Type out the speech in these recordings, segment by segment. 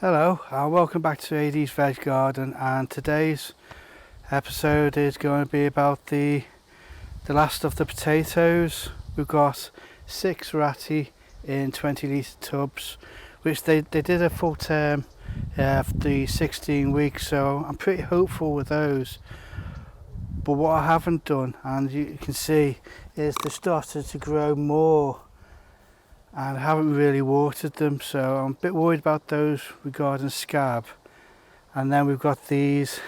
Hello and welcome back to AD's Veg Garden, and today's episode is going to be about the last of the potatoes. We've got 6 Ratte in 20 litre tubs, which they did a full term of the 16 weeks, so I'm pretty hopeful with those. But what I haven't done, and you can see, is they started to grow more and I haven't really watered them, so I'm a bit worried about those regarding scab. And then we've got these,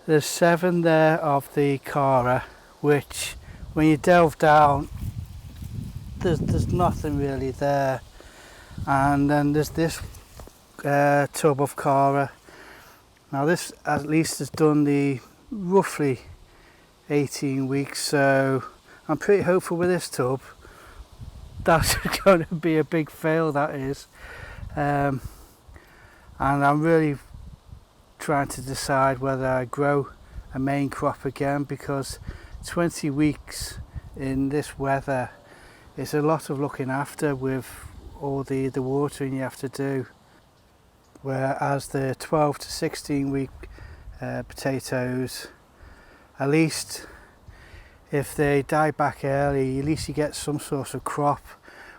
there's 7 there of the Cara, which when you delve down there's nothing really there. And then there's this tub of Cara. Now this at least has done the roughly 18 weeks, so I'm pretty hopeful with this tub. That's going to be a big fail, that is. And I'm really trying to decide whether I grow a main crop again, because 20 weeks in this weather is a lot of looking after with all the watering you have to do. Whereas the 12 to 16 week potatoes, at least if they die back early, at least you get some sort of crop,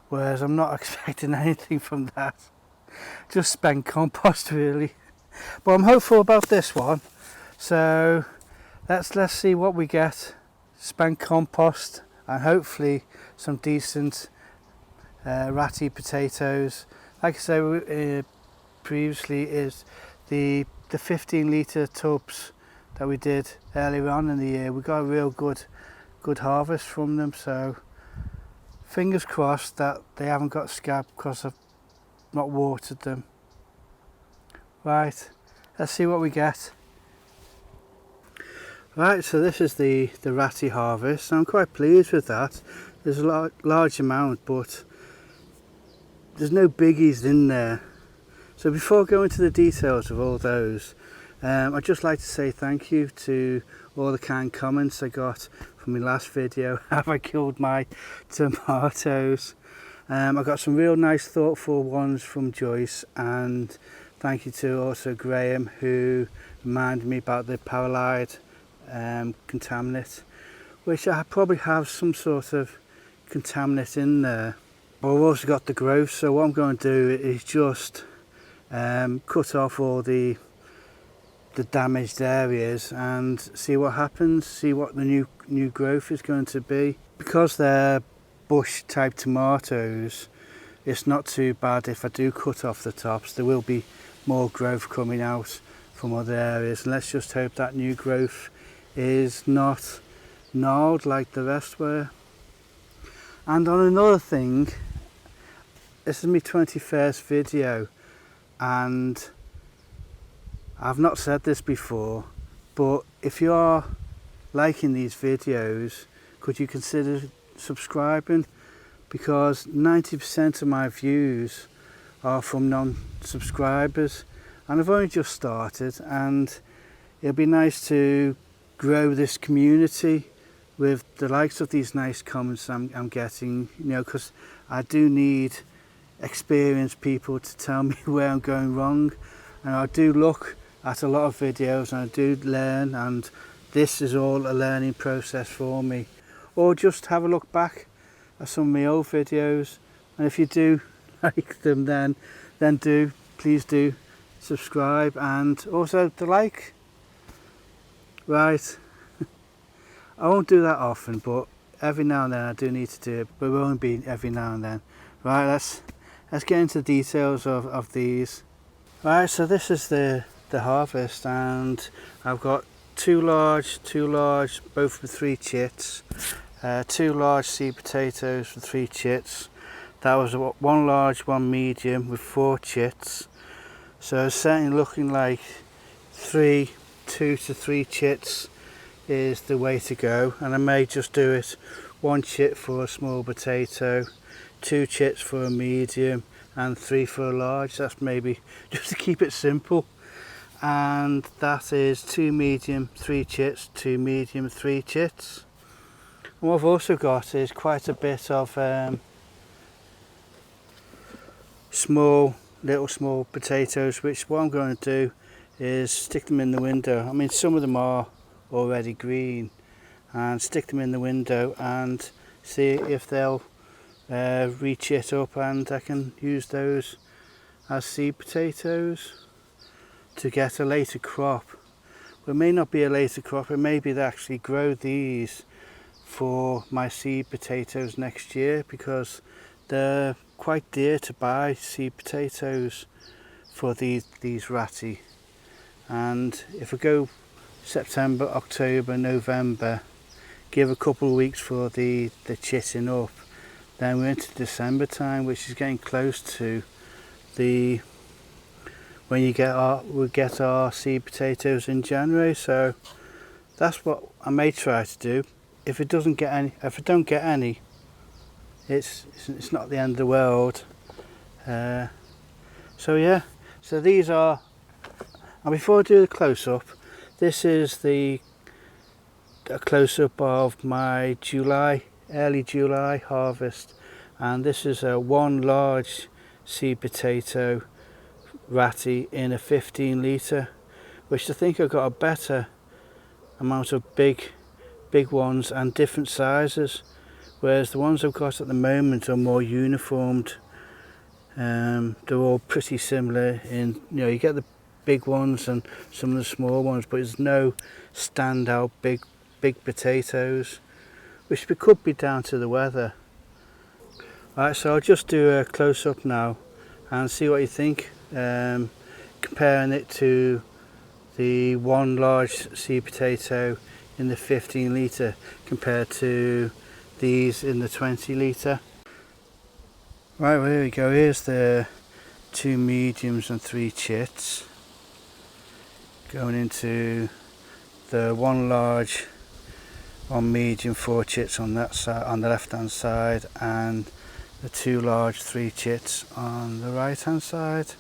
whereas I'm not expecting anything from that. Just spend compost really. But I'm hopeful about this one, so let's see what we get. Spend compost and hopefully some decent Ratte potatoes. Like I said previously, is the 15 litre tubs that we did earlier on in the year. We got a real good harvest from them, so fingers crossed that they haven't got scab because I've not watered them. Right, let's see what we get. Right, so this is the Ratte harvest. I'm quite pleased with that. There's a large amount, but there's no biggies in there. So before going into the details of all those, I'd just like to say thank you to all the kind comments I got from my last video. Have I killed my tomatoes? I got some real nice thoughtful ones from Joyce, and thank you to also Graham, who reminded me about the paralide contaminant, which I probably have some sort of contaminant in there. But I've also got the growth, so what I'm going to do is just cut off all the damaged areas and see what happens, see what the new growth is going to be. Because they're bush type tomatoes, it's not too bad if I do cut off the tops. There will be more growth coming out from other areas, and let's just hope that new growth is not gnarled like the rest were. And on another thing, this is my 21st video, and I've not said this before, but if you are liking these videos, could you consider subscribing? Because 90% of my views are from non-subscribers, and I've only just started, and it'll be nice to grow this community with the likes of these nice comments I'm getting, you know, because I do need experienced people to tell me where I'm going wrong. And I do look at a lot of videos and I do learn, and this is all a learning process for me. Or just have a look back at some of my old videos, and if you do like them, then please do subscribe and also the like. Right, I won't do that often, but every now and then I do need to do it, but it won't be every now and then. Right, let's get into the details of these. Right, so this is the harvest, and I've got two large, both with 3 chits, 2 large seed potatoes with 3 chits. That was 1 large, 1 medium with 4 chits. So it's certainly looking like 2 to 3 chits is the way to go, and I may just do it 1 chit for a small potato, 2 chits for a medium, and 3 for a large. That's maybe just to keep it simple. And that is 2 medium, 3 chits, 2 medium, 3 chits. And what I've also got is quite a bit of small little small potatoes, which what I'm going to do is stick them in the window. I mean, some of them are already green, and stick them in the window and see if they'll re-chit up, and I can use those as seed potatoes to get a later crop. Well, it may not be a later crop, it may be they actually grow these for my seed potatoes next year, because they're quite dear to buy seed potatoes for these ratte. And if I go September, October, November, give a couple of weeks for the chitting up, then we're into December time, which is getting close to the when we get our seed potatoes in January. So that's what I may try to do. If I don't get any, it's not the end of the world. So yeah, so these are, and before I do the close-up, this is a close-up of my early July harvest, and this is one large seed potato ratte in a 15 litre, which I think I've got a better amount of big ones and different sizes, whereas the ones I've got at the moment are more uniformed. They're all pretty similar in, you get the big ones and some of the small ones, but there's no standout big potatoes, which could be down to the weather. Alright, so I'll just do a close-up now and see what you think, comparing it to the one large seed potato in the 15 litre compared to these in the 20 litre. Right, well, here we go. Here's the 2 mediums and 3 chits going into the one large, 1 medium, 4 chits on that side, on the left hand side, and the 2 large, 3 chits on the right hand side.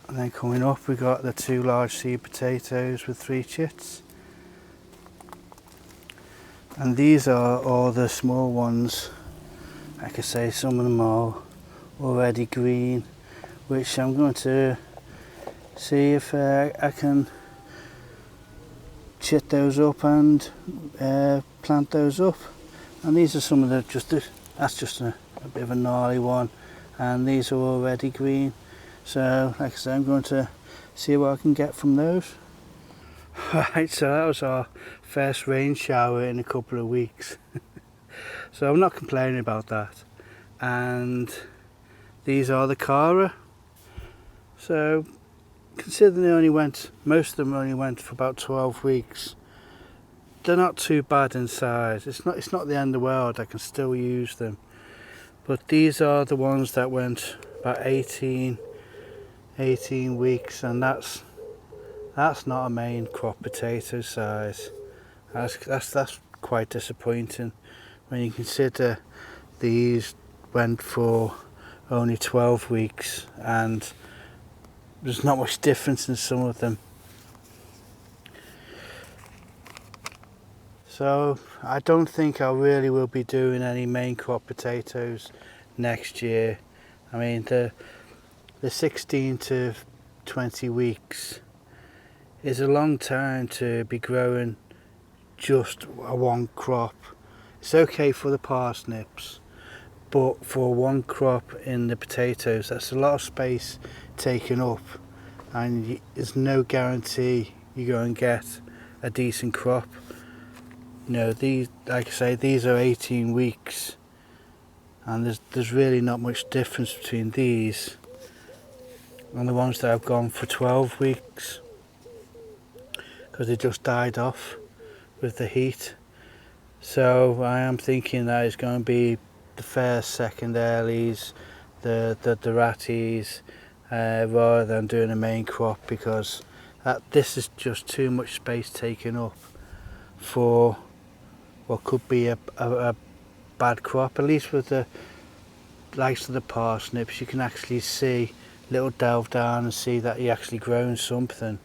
And then coming up, we got the 2 large seed potatoes with 3 chits. And these are all the small ones. Like I say, some of them are already green, which I'm going to see if I can chit those up and plant those up. And these are some of that's just a bit of a gnarly one, and these are already green. So like I say, I'm going to see what I can get from those. Right, so that was our first rain shower in a couple of weeks. So I'm not complaining about that. And these are the Cara. So considering most of them only went for about 12 weeks, they're not too bad in size. It's not the end of the world, I can still use them. But these are the ones that went about 18 weeks, and that's not a main crop potato size. That's quite disappointing when you consider these went for only 12 weeks and there's not much difference in some of them. So I don't think I really will be doing any main crop potatoes next year. I mean, the 16 to 20 weeks is a long time to be growing just a one crop. It's okay for the parsnips, but for one crop in the potatoes, that's a lot of space taken up, and there's no guarantee you go and get a decent crop. These, like I say, these are 18 weeks, and there's really not much difference between these and the ones that have gone for 12 weeks, because they just died off with the heat. So I am thinking that it's going to be the first, second earlies, the rattes, rather than doing a main crop, because this is just too much space taken up for what could be a bad crop. At least with the likes of the parsnips, you can actually see little delve down and see that you're actually growing something,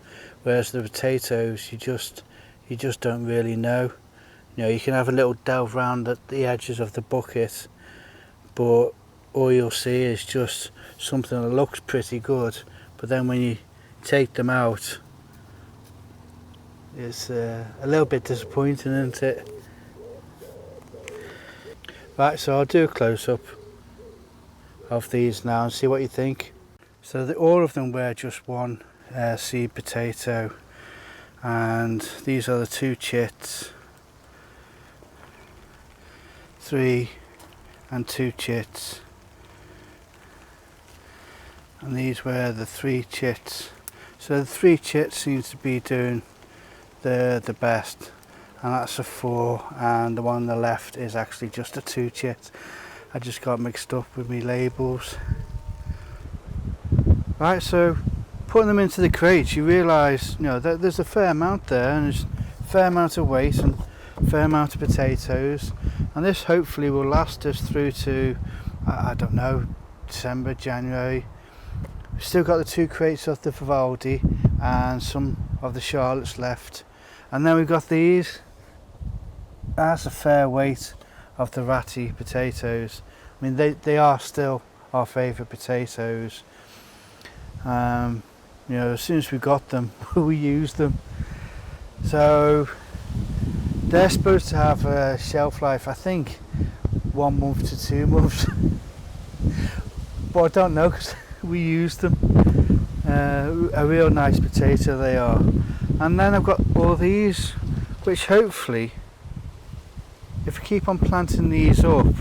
whereas the potatoes, you just don't really know. You can have a little delve round at the edges of the bucket, but all you'll see is just something that looks pretty good, but then when you take them out, it's a little bit disappointing, isn't it? Right, so I'll do a close-up of these now and see what you think. So all of them were just one seed potato, and these are the 2 chits, 3 and 2 chits, and these were the 3 chits. So the 3 chits seems to be doing the best, and that's a 4, and the one on the left is actually just a 2 chit. I just got mixed up with my labels. Right, so putting them into the crates, you realise, you know, that there's a fair amount there, and there's a fair amount of weight and a fair amount of potatoes, and this hopefully will last us through to, I don't know, December, January. We've still got the 2 crates of the Vivaldi and some of the Charlottes left, and then we've got these. That's a fair weight of the Ratte potatoes. I mean, they are still our favourite potatoes. You know, as soon as we got them, we used them. So they're supposed to have a shelf life, I think, 1 month to 2 months. But I don't know, because we used them. A real nice potato they are. And then I've got all these, which hopefully, if we keep on planting these up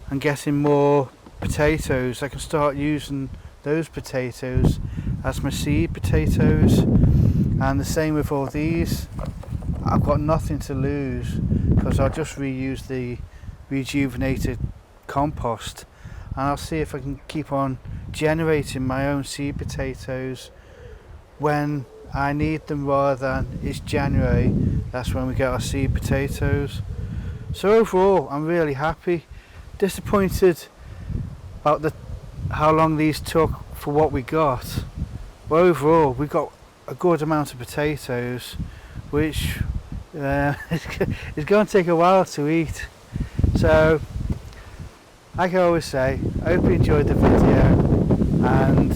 and getting more potatoes, I can start using those potatoes as my seed potatoes. And the same with all these. I've got nothing to lose, because I'll just reuse the rejuvenated compost, and I'll see if I can keep on generating my own seed potatoes when I need them, rather than it's January, that's when we get our seed potatoes. So overall, I'm really happy. Disappointed about how long these took for what we got, but overall we got a good amount of potatoes, which is going to take a while to eat. So like I always say, I hope you enjoyed the video, and